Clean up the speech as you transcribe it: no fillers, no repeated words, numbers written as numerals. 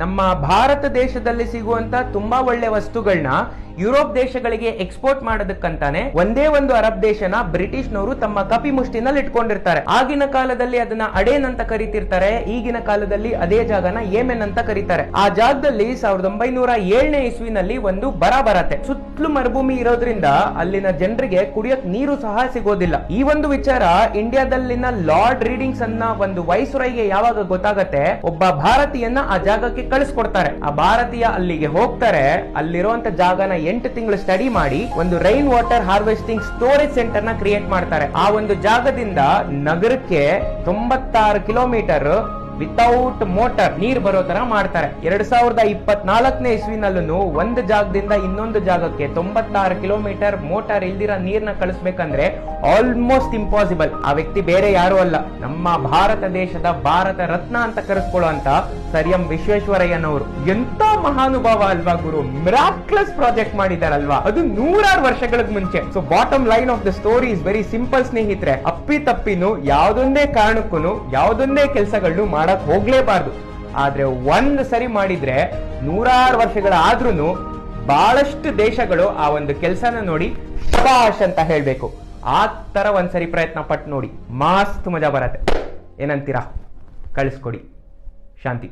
ನಮ್ಮ ಭಾರತ ದೇಶದಲ್ಲಿ ಸಿಗುವಂತ ತುಂಬಾ ಒಳ್ಳೆ ವಸ್ತುಗಳನ್ನ ಯುರೋಪ್ ದೇಶಗಳಿಗೆ ಎಕ್ಸ್ಪೋರ್ಟ್ ಮಾಡೋದಕ್ಕಂತಾನೆ ಒಂದೇ ಒಂದು ಅರಬ್ ದೇಶನ ಬ್ರಿಟಿಷ್ನವರು ತಮ್ಮ ಕಪಿ ಮುಷ್ಟಿನಲ್ಲಿ ಇಟ್ಕೊಂಡಿರ್ತಾರೆ. ಆಗಿನ ಕಾಲದಲ್ಲಿ ಅದನ್ನ ಅಡೇನ್ ಅಂತ ಕರೀತಿರ್ತಾರೆ, ಈಗಿನ ಕಾಲದಲ್ಲಿ ಅದೇ ಜಾಗನ ಯೆಮೆನ್ ಅಂತ ಕರೀತಾರೆ. ಆ ಜಾಗದಲ್ಲಿ 1907ನೇ ಇಸ್ವಿನಲ್ಲಿ ಒಂದು ಬರ ಬರತ್ತೆ. ಸುತ್ತಲೂ ಮರುಭೂಮಿ ಇರೋದ್ರಿಂದ ಅಲ್ಲಿನ ಜನರಿಗೆ ಕುಡಿಯಕ್ ನೀರು ಸಹ ಸಿಗೋದಿಲ್ಲ. ಈ ಒಂದು ವಿಚಾರ ಇಂಡಿಯಾದಲ್ಲಿನ ಲಾರ್ಡ್ ರೀಡಿಂಗ್ಸ್ ಅನ್ನ ಒಂದು ವೈಸ್ರಾಯ್ಗೆ ಯಾವಾಗ ಗೊತ್ತಾಗತ್ತೆ, ಒಬ್ಬ ಭಾರತೀಯನ್ನ ಆ ಜಾಗಕ್ಕೆ ಕಳಿಸ್ಕೊಡ್ತಾರೆ. ಆ ಭಾರತೀಯ ಅಲ್ಲಿಗೆ ಹೋಗ್ತಾರೆ, ಅಲ್ಲಿರುವಂತ ಜಾಗನ 8 ತಿಂಗಳು ಸ್ಟಡಿ ಮಾಡಿ ಒಂದು rain water harvesting storage centre ನ ಕ್ರಿಯೇಟ್ ಮಾಡ್ತಾರೆ. ಆ ಒಂದು ಜಾಗದಿಂದ ನಗರಕ್ಕೆ 96 ಕಿಲೋಮೀಟರ್ ವಿತೌಟ್ ಮೋಟರ್ ನೀರ್ ಬರೋ ತರ ಮಾಡ್ತಾರೆ. 2024ನೇ ಇಸ್ವಿನಲ್ಲೂ ಒಂದು ಜಾಗದಿಂದ ಇನ್ನೊಂದು ಜಾಗಕ್ಕೆ 96 ಕಿಲೋಮೀಟರ್ ಮೋಟಾರ್ ಇಲ್ದಿರ ನೀರ್ನ ಕಳಿಸ್ಬೇಕಂದ್ರೆ ಆಲ್ಮೋಸ್ಟ್ ಇಂಪಾಸಿಬಲ್. ಆ ವ್ಯಕ್ತಿ ಬೇರೆ ಯಾರು ಅಲ್ಲ, ನಮ್ಮ ಭಾರತ ದೇಶದ ಭಾರತ ರತ್ನ ಅಂತ ಕರೆಸ್ಕೊಳ್ಳುವಂತ ಸರ್ ಎಂ ವಿಶ್ವೇಶ್ವರಯ್ಯನವರು. ಎಂತ ಮಹಾನುಭಾವ ಅಲ್ವಾ ಗುರು, ಮಿರಾಕ್ಲಸ್ ಪ್ರಾಜೆಕ್ಟ್ ಮಾಡಿದಾರಲ್ವಾ, ಅದು 100 ವರ್ಷಗಳ ಮುಂಚೆ. So bottom line of the story is very simple ಸ್ನೇಹಿತರೆ. ಅಪ್ಪಿ ತಪ್ಪಿನು ಯಾವುದೊಂದೇ ಕಾರಣಕ್ಕೂ ಯಾವುದೊಂದೇ ಕೆಲಸಗಳನ್ನು ಮಾಡಕ್ ಹೋಗ್ಲೇಬಾರ್ದು. ಆದ್ರೆ ಒಂದ್ ಸರಿ ಮಾಡಿದ್ರೆ 100 ವರ್ಷಗಳ ಆದ್ರೂ ಬಹಳಷ್ಟು ದೇಶಗಳು ಆ ಒಂದು ಕೆಲಸನ ನೋಡಿ ಶಬಾಷ್ ಅಂತ ಹೇಳ್ಬೇಕು. ಆ ತರ ಒಂದ್ಸರಿ ಪ್ರಯತ್ನ ಪಟ್ಟು ನೋಡಿ, ಮಸ್ತ್ ಮಜಾ ಬರತ್ತೆ. ಏನಂತೀರಾ? ಕಳಿಸ್ಕೊಡಿ. ಶಾಂತಿ.